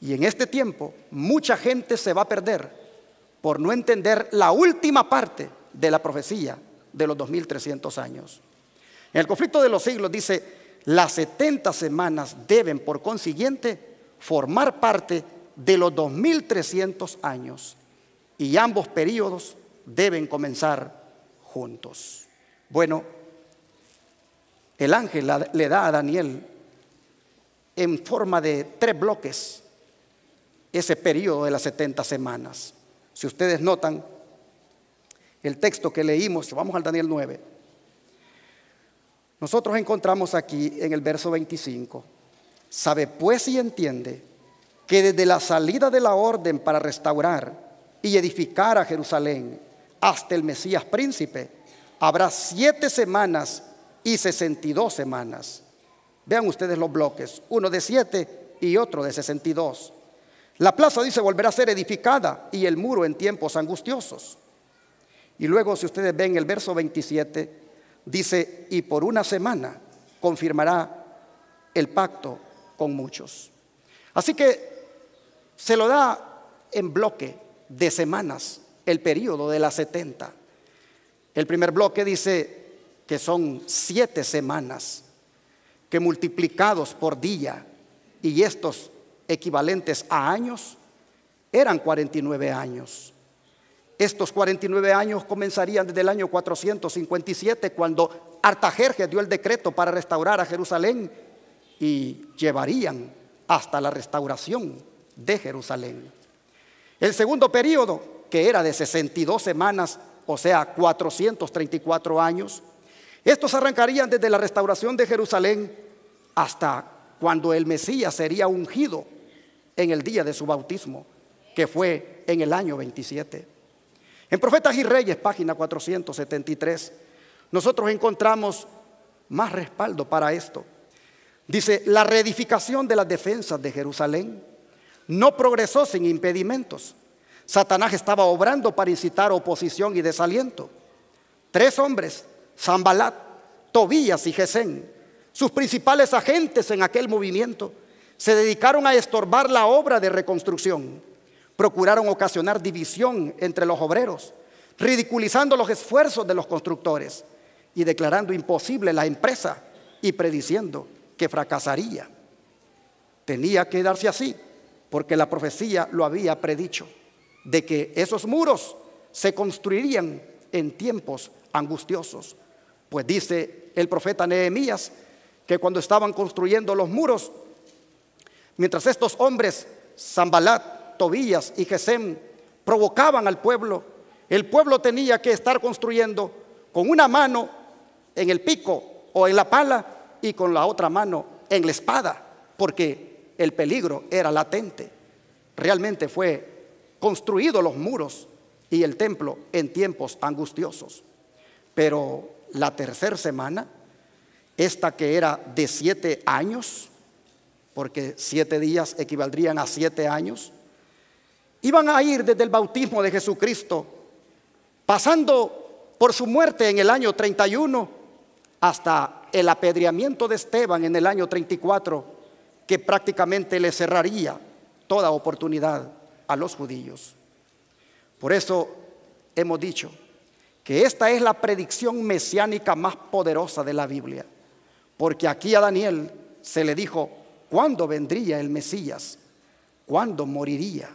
Y en este tiempo mucha gente se va a perder por no entender la última parte de la profecía de los 2300 años. En el conflicto de los siglos dice: las 70 semanas deben por consiguiente formar parte de los 2300 años, y ambos periodos deben comenzar juntos. Bueno, el ángel le da a Daniel en forma de 3 bloques ese periodo de las 70 semanas. Si ustedes notan el texto que leímos, vamos al Daniel 9. Nosotros encontramos aquí en el verso 25: sabe pues y entiende que desde la salida de la orden para restaurar y edificar a Jerusalén hasta el Mesías príncipe habrá 7 semanas y 62 semanas. Vean ustedes los bloques, uno de 7 y otro de 62. La plaza, dice, volverá a ser edificada, y el muro en tiempos angustiosos. Y luego, si ustedes ven el verso 27, dice: y por una semana confirmará el pacto con muchos. Así que se lo da en bloque de semanas el periodo de las 70. El primer bloque dice que son 7 semanas, que multiplicados por día, y estos equivalentes a años, eran 49 años. Estos 49 años comenzarían desde el año 457, cuando Artajerjes dio el decreto para restaurar a Jerusalén, y llevarían hasta la restauración de Jerusalén. El segundo periodo, que era de 62 semanas, o sea 434 años, estos arrancarían desde la restauración de Jerusalén hasta cuando el Mesías sería ungido en el día de su bautismo, que fue en el año 27. En Profetas y Reyes, página 473, nosotros encontramos más respaldo para esto. Dice: la reedificación de las defensas de Jerusalén no progresó sin impedimentos. Satanás estaba obrando para incitar oposición y desaliento. 3 hombres, Sanbalat, Tobías y Gesem, sus principales agentes en aquel movimiento, se dedicaron a estorbar la obra de reconstrucción. Procuraron ocasionar división entre los obreros, ridiculizando los esfuerzos de los constructores y declarando imposible la empresa y prediciendo que fracasaría. Tenía que darse así, porque la profecía lo había predicho, de que esos muros se construirían en tiempos angustiosos. Pues dice el profeta Nehemías que cuando estaban construyendo los muros, mientras estos hombres, Sanbalat, Tobías y Gesem, provocaban al pueblo, el pueblo tenía que estar construyendo con una mano en el pico o en la pala y con la otra mano en la espada, porque el peligro era latente. Realmente fue construido los muros y el templo en tiempos angustiosos. Pero la tercera semana, esta que era de 7 años, porque 7 días equivaldrían a 7 años, iban a ir desde el bautismo de Jesucristo, pasando por su muerte en el año 31 hasta el apedreamiento de Esteban en el año 34, que prácticamente le cerraría toda oportunidad a los judíos. Por eso hemos dicho que esta es la predicción mesiánica más poderosa de la Biblia, porque aquí a Daniel se le dijo cuándo vendría el Mesías, cuándo moriría,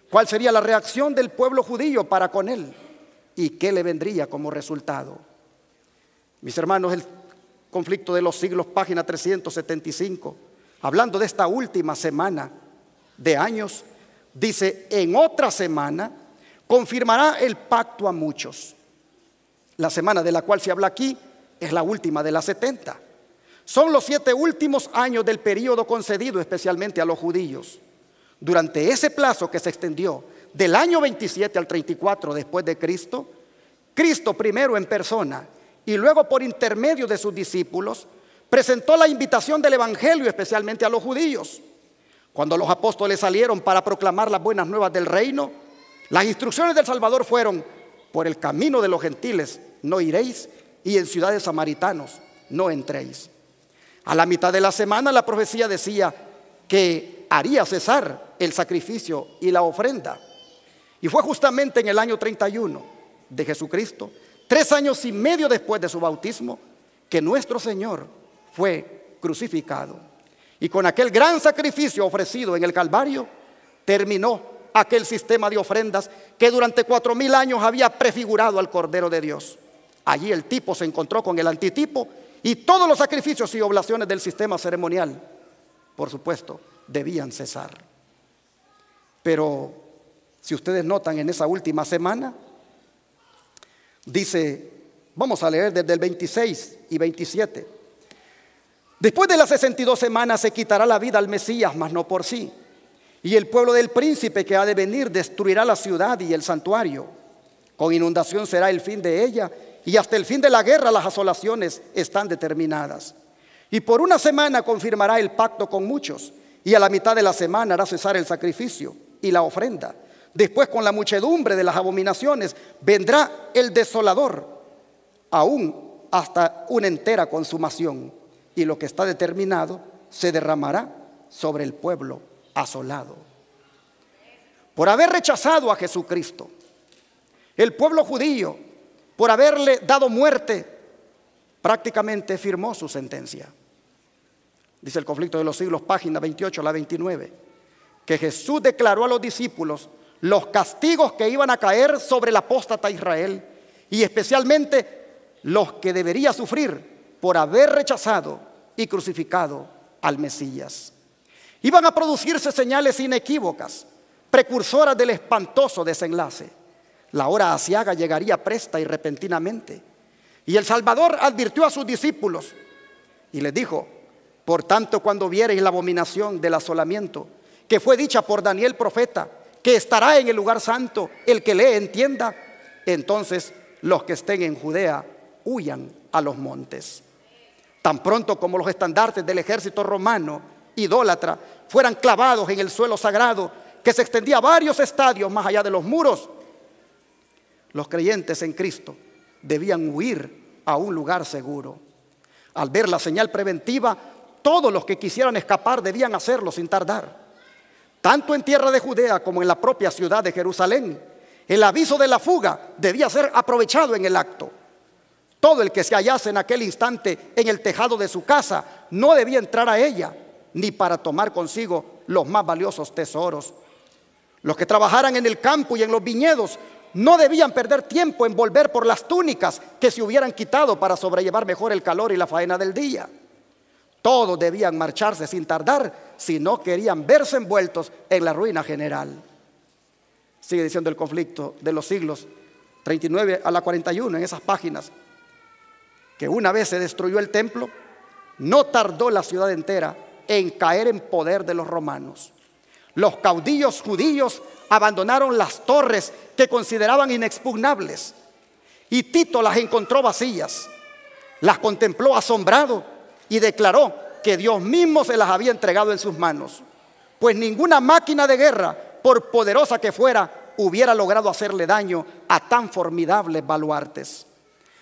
cuál sería la reacción del pueblo judío para con él y qué le vendría como resultado. Mis hermanos, el conflicto de los siglos, página 375, hablando de esta última semana de años, dice: en otra semana confirmará el pacto a muchos. La semana de la cual se habla aquí es la última de las 70. Son los 7 últimos años del periodo concedido especialmente a los judíos. Durante ese plazo que se extendió del año 27 al 34 después de Cristo, Cristo primero en persona y luego por intermedio de sus discípulos presentó la invitación del evangelio especialmente a los judíos. Cuando los apóstoles salieron para proclamar las buenas nuevas del reino, las instrucciones del Salvador fueron: por el camino de los gentiles no iréis, y en ciudades samaritanos no entréis. A la mitad de la semana la profecía decía que haría cesar el sacrificio y la ofrenda. Y fue justamente en el año 31 de Jesucristo, 3 años y medio después de su bautismo, que nuestro Señor fue crucificado. Y con aquel gran sacrificio ofrecido en el Calvario, terminó aquel sistema de ofrendas que durante 4000 años había prefigurado al Cordero de Dios. Allí el tipo se encontró con el antitipo y todos los sacrificios y oblaciones del sistema ceremonial, por supuesto, debían cesar. Pero si ustedes notan, en esa última semana dice, vamos a leer desde el 26 y 27. Después de las 62 semanas se quitará la vida al Mesías, mas no por sí. Y el pueblo del príncipe que ha de venir destruirá la ciudad y el santuario. Con inundación será el fin de ella, y hasta el fin de la guerra las asolaciones están determinadas. Y por 1 semana confirmará el pacto con muchos, y a la mitad de la semana hará cesar el sacrificio y la ofrenda. Después, con la muchedumbre de las abominaciones, vendrá el desolador, aún hasta una entera consumación. Y lo que está determinado se derramará sobre el pueblo asolado. Por haber rechazado a Jesucristo, el pueblo judío, por haberle dado muerte, prácticamente firmó su sentencia. Dice el Conflicto de los Siglos, página 28 a la 29, que Jesús declaró a los discípulos los castigos que iban a caer sobre el apóstata Israel, y especialmente los que debería sufrir por haber rechazado y crucificado al Mesías. Iban a producirse señales inequívocas, precursoras del espantoso desenlace. La hora aciaga llegaría presta y repentinamente. Y el Salvador advirtió a sus discípulos y les dijo: por tanto, cuando viereis la abominación del asolamiento, que fue dicha por Daniel profeta, que estará en el lugar santo, el que lee entienda, entonces los que estén en Judea huyan a los montes. Tan pronto como los estandartes del ejército romano idólatra fueran clavados en el suelo sagrado, que se extendía varios estadios más allá de los muros, los creyentes en Cristo debían huir a un lugar seguro. Al ver la señal preventiva, todos los que quisieran escapar debían hacerlo sin tardar. Tanto en tierra de Judea como en la propia ciudad de Jerusalén, el aviso de la fuga debía ser aprovechado en el acto. Todo el que se hallase en aquel instante en el tejado de su casa no debía entrar a ella, ni para tomar consigo los más valiosos tesoros. Los que trabajaran en el campo y en los viñedos no debían perder tiempo en volver por las túnicas que se hubieran quitado para sobrellevar mejor el calor y la faena del día. Todos debían marcharse sin tardar si no querían verse envueltos en la ruina general. Sigue diciendo el Conflicto de los Siglos 39 a la 41 en esas páginas, que una vez se destruyó el templo, no tardó la ciudad entera en caer en poder de los romanos. Los caudillos judíos abandonaron las torres que consideraban inexpugnables, y Tito las encontró vacías. Las contempló asombrado y declaró que Dios mismo se las había entregado en sus manos, pues ninguna máquina de guerra, por poderosa que fuera, hubiera logrado hacerle daño a tan formidables baluartes.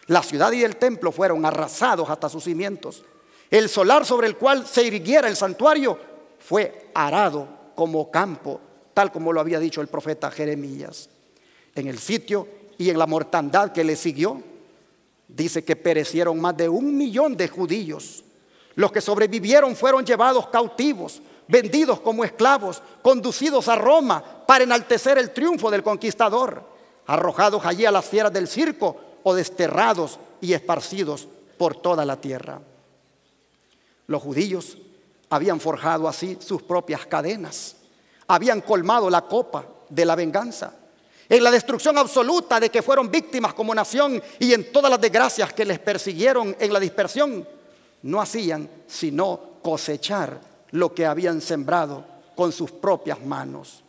La ciudad y el templo fueron arrasados hasta sus cimientos. El solar sobre el cual se irguiera el santuario fue arado como campo, tal como lo había dicho el profeta Jeremías. En el sitio y en la mortandad que le siguió, dice que perecieron más de 1 millón de judíos. Los que sobrevivieron fueron llevados cautivos, vendidos como esclavos, conducidos a Roma para enaltecer el triunfo del conquistador, arrojados allí a las fieras del circo o desterrados y esparcidos por toda la tierra. Los judíos habían forjado así sus propias cadenas, habían colmado la copa de la venganza. En la destrucción absoluta de que fueron víctimas como nación y en todas las desgracias que les persiguieron en la dispersión, no hacían sino cosechar lo que habían sembrado con sus propias manos.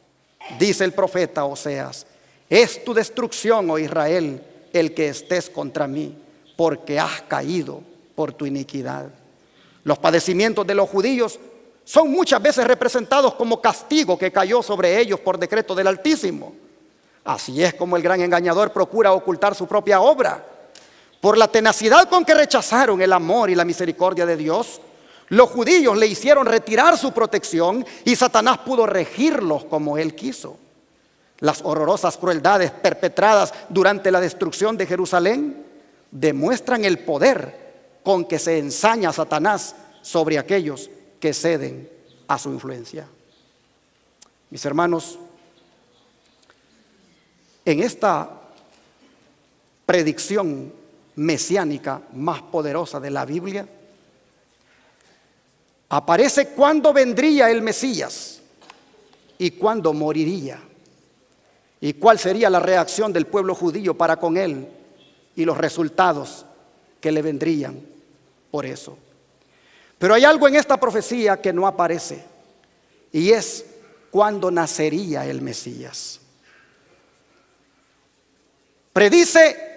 Dice el profeta Oseas: es tu destrucción, oh Israel, el que estés contra mí, porque has caído por tu iniquidad. Los padecimientos de los judíos son muchas veces representados como castigo que cayó sobre ellos por decreto del Altísimo. Así es como el gran engañador procura ocultar su propia obra. Por la tenacidad con que rechazaron el amor y la misericordia de Dios, Los judíos le hicieron retirar su protección y Satanás pudo regirlos como él quiso. Las horrorosas crueldades perpetradas durante la destrucción de Jerusalén demuestran el poder con que se ensaña Satanás sobre aquellos que ceden a su influencia. Mis hermanos, en esta predicción mesiánica más poderosa de la Biblia, aparece cuándo vendría el Mesías y cuándo moriría, y cuál sería la reacción del pueblo judío para con él y los resultados que le vendrían por eso. Pero hay algo en esta profecía que no aparece, y es cuándo nacería el Mesías. Predice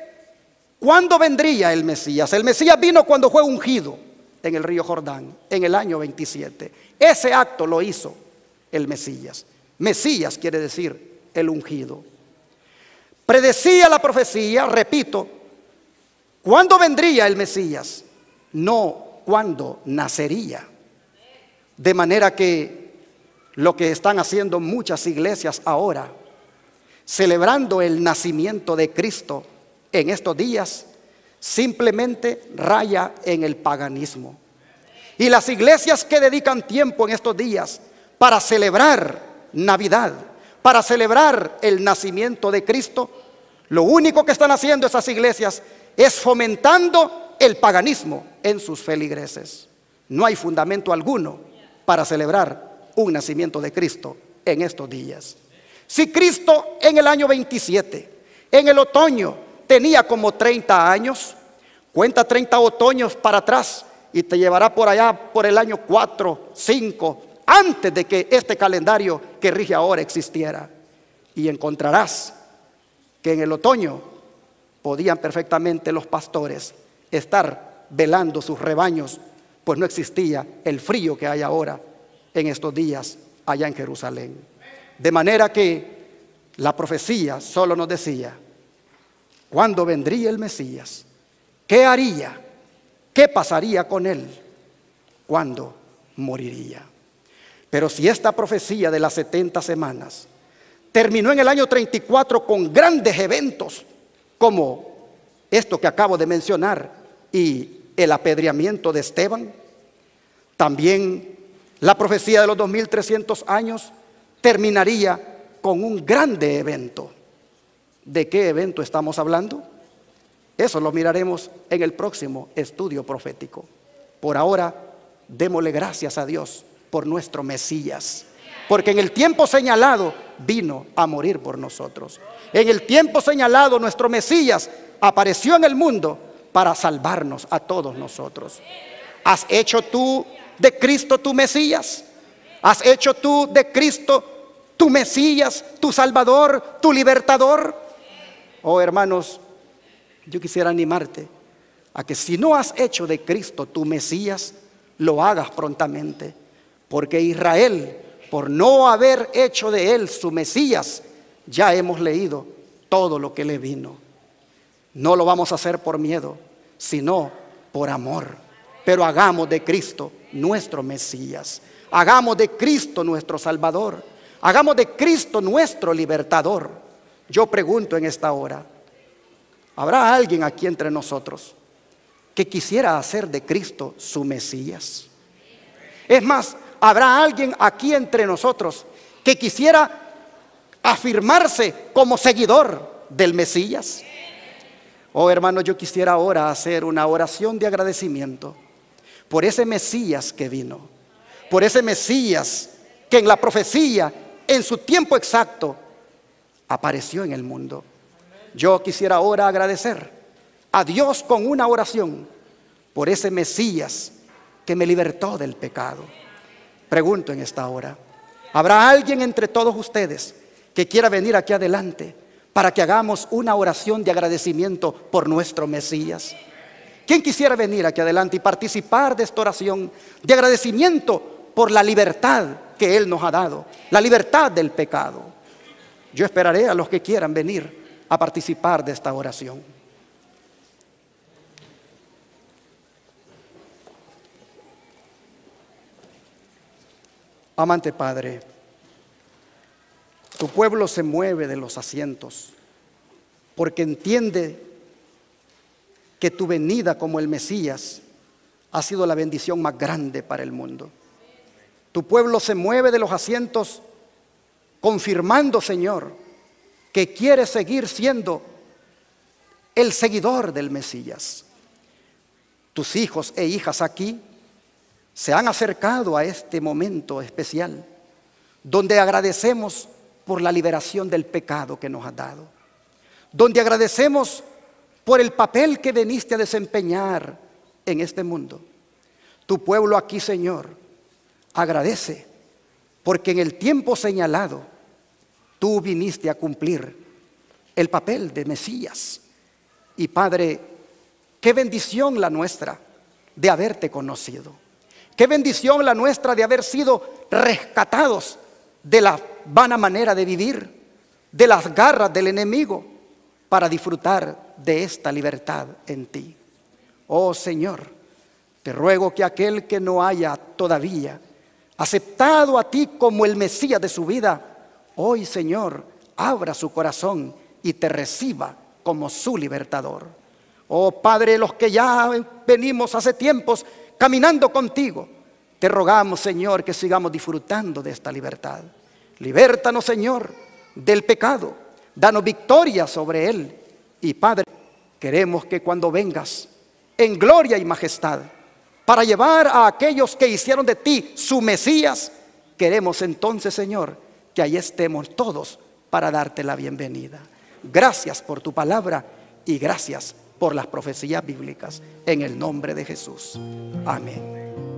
cuándo vendría el Mesías. El Mesías vino cuando fue ungido en el río Jordán, en el año 27. Ese acto lo hizo el Mesías. Mesías quiere decir el ungido. Predecía la profecía, repito, ¿cuándo vendría el Mesías? No cuándo nacería. De manera que lo que están haciendo muchas iglesias ahora, celebrando el nacimiento de Cristo en estos días, simplemente raya en el paganismo. Y las iglesias que dedican tiempo en estos días para celebrar Navidad, para celebrar el nacimiento de Cristo, lo único que están haciendo esas iglesias es fomentando el paganismo en sus feligreses. No hay fundamento alguno para celebrar un nacimiento de Cristo en estos días. Si Cristo en el año 27, en el otoño, tenía como 30 años, cuenta 30 otoños para atrás y te llevará por allá por el año 4, 5, antes de que este calendario que rige ahora existiera. Y encontrarás que en el otoño podían perfectamente los pastores estar velando sus rebaños, pues no existía el frío que hay ahora en estos días allá en Jerusalén. De manera que la profecía solo nos decía cuándo vendría el Mesías, qué haría, qué pasaría con él, cuándo moriría. Pero si esta profecía de las 70 semanas terminó en el año 34 con grandes eventos como esto que acabo de mencionar y el apedreamiento de Esteban, también la profecía de los 2300 años terminaría con un grande evento. ¿De qué evento estamos hablando? Eso lo miraremos en el próximo estudio profético. Por ahora, démosle gracias a Dios por nuestro Mesías, porque en el tiempo señalado vino a morir por nosotros. En el tiempo señalado nuestro Mesías apareció en el mundo para salvarnos a todos nosotros. ¿Has hecho tú de Cristo tu Mesías? ¿Has hecho tú de Cristo tu Mesías, tu Salvador, tu Libertador? Oh, hermanos, yo quisiera animarte a que si no has hecho de Cristo tu Mesías, lo hagas prontamente, porque Israel, por no haber hecho de él su Mesías, ya hemos leído todo lo que le vino. No lo vamos a hacer por miedo, sino por amor. Pero hagamos de Cristo nuestro Mesías, hagamos de Cristo nuestro Salvador, hagamos de Cristo nuestro Libertador. Yo pregunto en esta hora, ¿habrá alguien aquí entre nosotros que quisiera hacer de Cristo su Mesías? Es más, ¿habrá alguien aquí entre nosotros que quisiera afirmarse como seguidor del Mesías? Oh, hermanos, yo quisiera ahora hacer una oración de agradecimiento por ese Mesías que vino, por ese Mesías que en la profecía, en su tiempo exacto, apareció en el mundo. Yo quisiera ahora agradecer a Dios con una oración por ese Mesías que me libertó del pecado. Pregunto en esta hora, ¿habrá alguien entre todos ustedes que quiera venir aquí adelante para que hagamos una oración de agradecimiento por nuestro Mesías? ¿Quién quisiera venir aquí adelante y participar de esta oración de agradecimiento por la libertad que Él nos ha dado, la libertad del pecado? Yo esperaré a los que quieran venir a participar de esta oración. Amante Padre, tu pueblo se mueve de los asientos porque entiende que tu venida como el Mesías ha sido la bendición más grande para el mundo. Tu pueblo se mueve de los asientos confirmando, Señor, que quiere seguir siendo el seguidor del Mesías. Tus hijos e hijas aquí se han acercado a este momento especial, donde agradecemos por la liberación del pecado que nos has dado, donde agradecemos por el papel que viniste a desempeñar en este mundo. Tu pueblo aquí, Señor, agradece porque en el tiempo señalado tú viniste a cumplir el papel de Mesías. Y Padre, qué bendición la nuestra de haberte conocido. Qué bendición la nuestra de haber sido rescatados de la vana manera de vivir, de las garras del enemigo, para disfrutar de esta libertad en ti. Oh Señor, te ruego que aquel que no haya todavía aceptado a ti como el Mesías de su vida, hoy, Señor, abra su corazón y te reciba como su libertador. Oh Padre, los que ya venimos hace tiempos caminando contigo, te rogamos, Señor, que sigamos disfrutando de esta libertad. Libértanos, Señor, del pecado. Danos victoria sobre él. Y Padre, queremos que cuando vengas en gloria y majestad para llevar a aquellos que hicieron de ti su Mesías, queremos entonces, Señor, que ahí estemos todos para darte la bienvenida. Gracias por tu palabra y gracias por las profecías bíblicas. En el nombre de Jesús. Amén.